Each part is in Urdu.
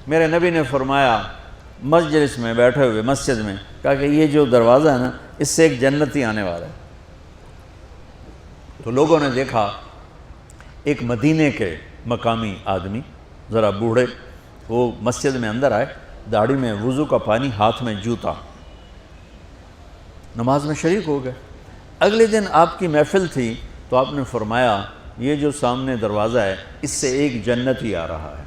میرے نبی نے فرمایا مجلس میں بیٹھے ہوئے مسجد میں، کہا کہ یہ جو دروازہ ہے نا اس سے ایک جنتی آنے والا ہے۔ تو لوگوں نے دیکھا ایک مدینے کے مقامی آدمی ذرا بوڑھے، وہ مسجد میں اندر آئے، داڑھی میں وضو کا پانی، ہاتھ میں جوتا، نماز میں شریک ہو گئے۔ اگلے دن آپ کی محفل تھی تو آپ نے فرمایا یہ جو سامنے دروازہ ہے اس سے ایک جنتی آ رہا ہے۔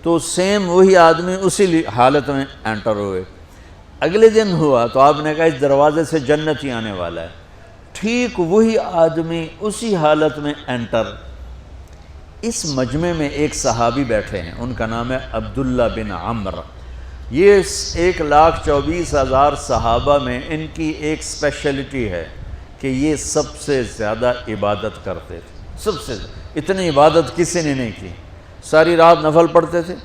تو سیم وہی آدمی اسی حالت میں انٹر ہوئے۔ اگلے دن ہوا تو آپ نے کہا اس دروازے سے جنتی آنے والا ہے۔ ٹھیک وہی آدمی اسی حالت میں انٹر۔ اس مجمع میں ایک صحابی بیٹھے ہیں، ان کا نام ہے عبداللہ بن عمر۔ یہ 1,24,000 صحابہ میں ان کی ایک اسپیشلٹی ہے کہ یہ سب سے زیادہ عبادت کرتے تھے، سب سے اتنی عبادت کسی نے نہیں کی۔ ساری رات نفل پڑھتے تھے،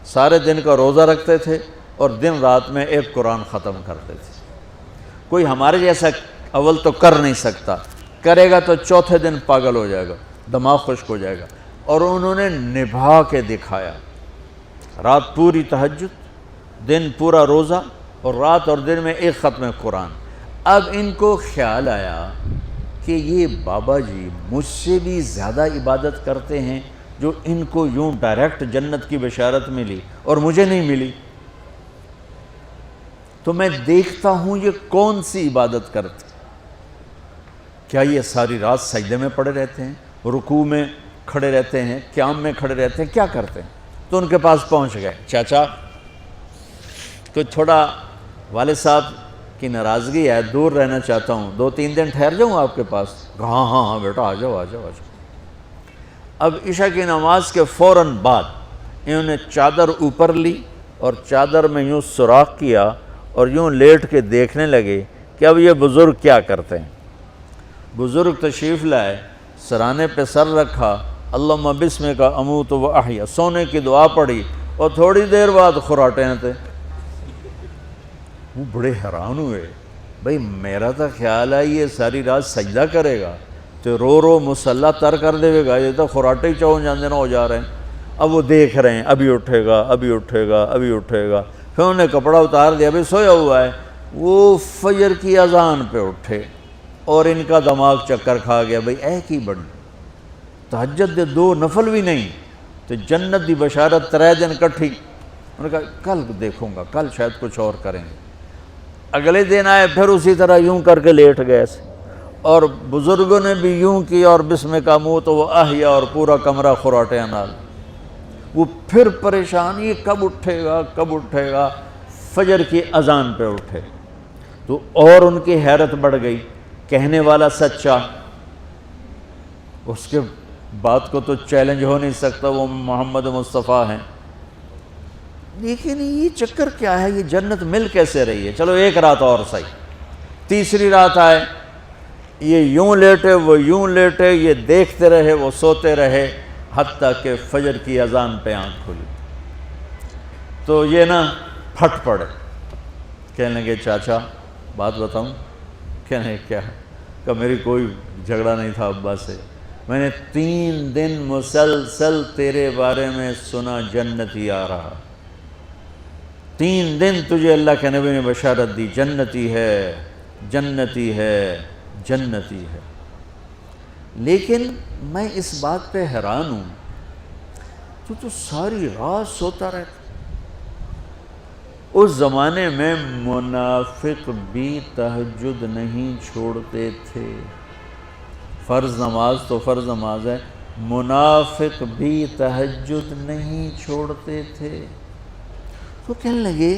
سارے دن کا روزہ رکھتے تھے، اور دن رات میں ایک قرآن ختم کرتے تھے۔ کوئی ہمارے جیسا اول تو کر نہیں سکتا، کرے گا تو چوتھے دن پاگل ہو جائے گا، دماغ خشک ہو جائے گا، اور انہوں نے نبھا کے دکھایا۔ رات پوری تہجد، دن پورا روزہ، اور رات اور دن میں ایک ختم قرآن۔ اب ان کو خیال آیا کہ یہ بابا جی مجھ سے بھی زیادہ عبادت کرتے ہیں، جو ان کو یوں ڈائریکٹ جنت کی بشارت ملی اور مجھے نہیں ملی، تو میں دیکھتا ہوں یہ کون سی عبادت کرتے، کیا یہ ساری رات سجدے میں پڑے رہتے ہیں، رکوع میں کھڑے رہتے ہیں، قیام میں کھڑے رہتے ہیں، کیا کرتے ہیں؟ تو ان کے پاس پہنچ گئے، چاچا کوئی تھوڑا والد صاحب کی ناراضگی ہے، دور رہنا چاہتا ہوں، 2-3 دن ٹھہر جاؤں آپ کے پاس؟ ہاں ہاں ہاں بیٹا آ جاؤ آ جاؤ آ جاؤ۔ اب عشاء کی نماز کے فوراً بعد انہوں نے چادر اوپر لی اور چادر میں یوں سوراخ کیا اور یوں لیٹ کے دیکھنے لگے کہ اب یہ بزرگ کیا کرتے ہیں۔ بزرگ تشریف لائے، سرانے پہ سر رکھا، اللہم بسمک اموت و احیا، سونے کی دعا پڑھی، اور تھوڑی دیر بعد خراٹے تھے۔ وہ بڑے حیران ہوئے، بھئی میرا تو خیال ہے یہ ساری رات سجدہ کرے گا تو رو رو مصلی تر کر دے گا، یہ تو خراٹے ہی چون جاندے نہ ہو جا رہے ہیں۔ اب وہ دیکھ رہے ہیں ابھی اٹھے گا ابھی اٹھے گا ابھی اٹھے گا، پھر انہوں نے کپڑا اتار دیا، ابھی سویا ہوا ہے۔ وہ فجر کی اذان پہ اٹھے اور ان کا دماغ چکر کھا گیا، بھئی اے کی بڑی تہجد دے 2 نفل بھی نہیں تو جنت دی بشارت 3 دن کٹھی۔ انہوں نے کہا کل دیکھوں گا، کل شاید کچھ اور کریں گے۔ اگلے دن آئے، پھر اسی طرح یوں کر کے لیٹ گئے ایسے، اور بزرگوں نے بھی یوں کی، اور بسمک اموت و احیا، اور پورا کمرہ خراٹے نال۔ وہ پھر پریشان، یہ کب اٹھے گا کب اٹھے گا؟ فجر کی اذان پہ اٹھے تو اور ان کی حیرت بڑھ گئی، کہنے والا سچا، اس کے بات کو تو چیلنج ہو نہیں سکتا، وہ محمد مصطفیٰ ہیں، لیکن یہ چکر کیا ہے، یہ جنت مل کیسے رہی ہے؟ چلو ایک رات اور صحیح۔ تیسری رات آئے، یہ یوں لیٹے وہ یوں لیٹے، یہ دیکھتے رہے وہ سوتے رہے، حتیٰ کہ فجر کی اذان پہ آنکھ کھلی تو یہ نا پھٹ پڑے، کہنے لگے چاچا بات بتاؤں؟ کہنے کیا؟ کہ میری کوئی جھگڑا نہیں تھا ابا سے، میں نے 3 دن مسلسل تیرے بارے میں سنا جنتی آ رہا، 3 دن تجھے اللہ کے نبی نے بشارت دی جنتی ہے جنتی ہے جنتی ہے، لیکن میں اس بات پہ حیران ہوں تو ساری رات سوتا رہتا۔ اس زمانے میں منافق بھی تہجد نہیں چھوڑتے تھے، فرض نماز تو فرض نماز ہے، منافق بھی تہجد نہیں چھوڑتے تھے۔ تو کہنے لگے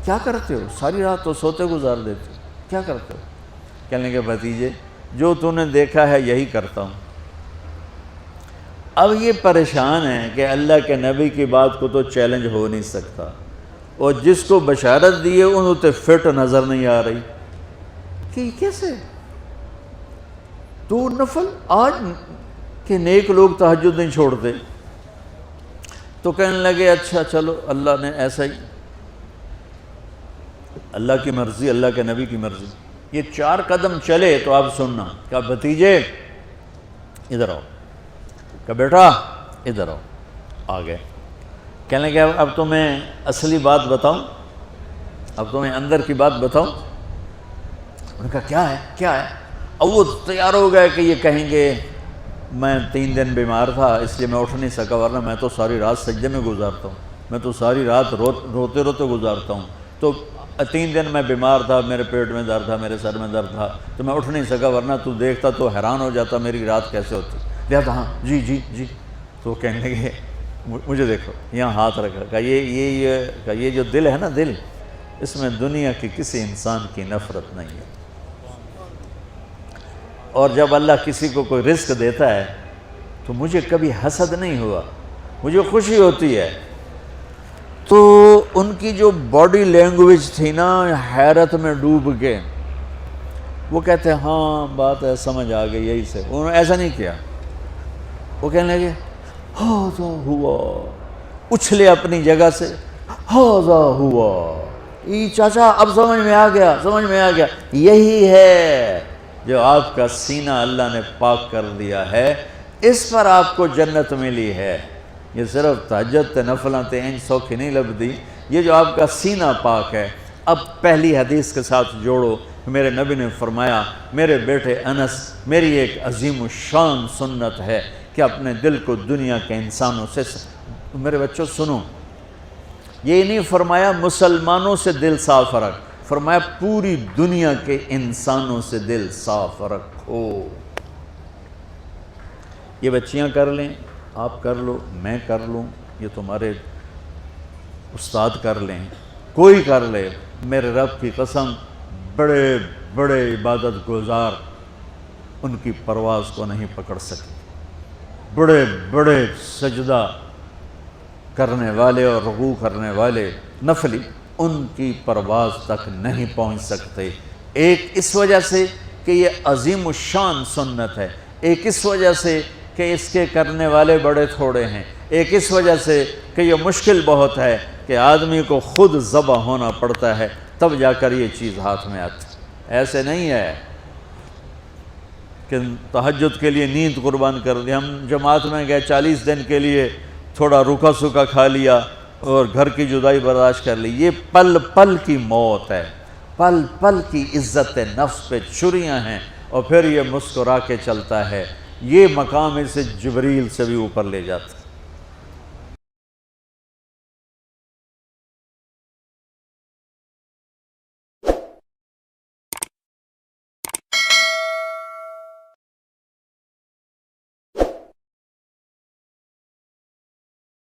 کیا کرتے ہو؟ ساری رات تو سوتے گزار دیتے ہو، کیا کرتے ہو؟ کہنے لگے بھتیجے جو تو نے دیکھا ہے یہی کرتا ہوں۔ اب یہ پریشان ہیں کہ اللہ کے نبی کی بات کو تو چیلنج ہو نہیں سکتا، اور جس کو بشارت دی ہے انہوں تے فٹ نظر نہیں آ رہی کہ کیسے تو نفل آج کہ نیک لوگ تہجد نہیں چھوڑتے۔ تو کہنے لگے اچھا چلو اللہ نے ایسا ہی، اللہ کی مرضی اللہ کے نبی کی مرضی۔ یہ 4 قدم چلے تو آپ سننا، کہا بھتیجے ادھر آؤ، کہا بیٹا ادھر آؤ، آ گئے۔ کہنے لگے اب تمہیں اصلی بات بتاؤں، اب تمہیں اندر کی بات بتاؤں؟ انہوں نے کہا کیا ہے کیا ہے؟ اب وہ تیار ہو گئے کہ یہ کہیں گے میں 3 دن بیمار تھا اس لیے میں اٹھ نہیں سکا، ورنہ میں تو ساری رات سجدے میں گزارتا ہوں، میں تو ساری رات روتے روتے گزارتا ہوں، تو 3 دن میں بیمار تھا، میرے پیٹ میں درد تھا، میرے سر میں درد تھا، تو میں اٹھ نہیں سکا، ورنہ تو دیکھتا تو حیران ہو جاتا میری رات کیسے ہوتی۔ لہذا ہاں جی جی جی، تو کہنے لگے مجھے دیکھو یہاں ہاتھ رکھا، کہ یہ جو دل ہے نا، دل اس میں دنیا کی کسی انسان کی نفرت نہیں ہے، اور جب اللہ کسی کو کوئی رزق دیتا ہے تو مجھے کبھی حسد نہیں ہوا، مجھے خوشی ہوتی ہے۔ تو ان کی جو باڈی لینگویج تھی نا، حیرت میں ڈوب کے وہ کہتے ہیں ہاں بات ہے سمجھ آ گئی یہی سے، انہوں نے ایسا نہیں کیا، وہ کہنے لگے ہاذا ہوا، اچھلے اپنی جگہ سے، ہاذا ہوا، یہ چاچا اب سمجھ میں آ گیا، سمجھ میں آ گیا، یہی ہے جو آپ کا سینہ اللہ نے پاک کر دیا ہے، اس پر آپ کو جنت ملی ہے۔ یہ صرف تہجد تے نفلاں تے انج سوکھی نہیں لبدی، یہ جو آپ کا سینہ پاک ہے۔ اب پہلی حدیث کے ساتھ جوڑو، میرے نبی نے فرمایا میرے بیٹے انس، میری ایک عظیم الشان سنت ہے کہ اپنے دل کو دنیا کے انسانوں سے، میرے بچوں سنو، یہ نہیں فرمایا مسلمانوں سے دل صاف رکھ، فرمایا پوری دنیا کے انسانوں سے دل صاف رکھو۔ یہ بچیاں کر لیں، آپ کر لو، میں کر لوں، یہ تمہارے استاد کر لیں، کوئی کر لے، میرے رب کی قسم بڑے بڑے عبادت گزار ان کی پرواز کو نہیں پکڑ سکتے، بڑے بڑے سجدہ کرنے والے اور رکوع کرنے والے نفلی ان کی پرواز تک نہیں پہنچ سکتے۔ ایک اس وجہ سے کہ یہ عظیم الشان سنت ہے، ایک اس وجہ سے کہ اس کے کرنے والے بڑے تھوڑے ہیں، ایک اس وجہ سے کہ یہ مشکل بہت ہے کہ آدمی کو خود ذبح ہونا پڑتا ہے تب جا کر یہ چیز ہاتھ میں آتی۔ ایسے نہیں ہے کہ تہجد کے لیے نیند قربان کر دی، ہم جماعت میں گئے 40 دن کے لیے تھوڑا روکھا سوکھا کھا لیا اور گھر کی جدائی برداشت کر لی، یہ پل پل کی موت ہے، پل پل کی عزت نفس پہ چھریاں ہیں، اور پھر یہ مسکرا کے چلتا ہے، یہ مقام اسے جبریل سے بھی اوپر لے جاتا ہے۔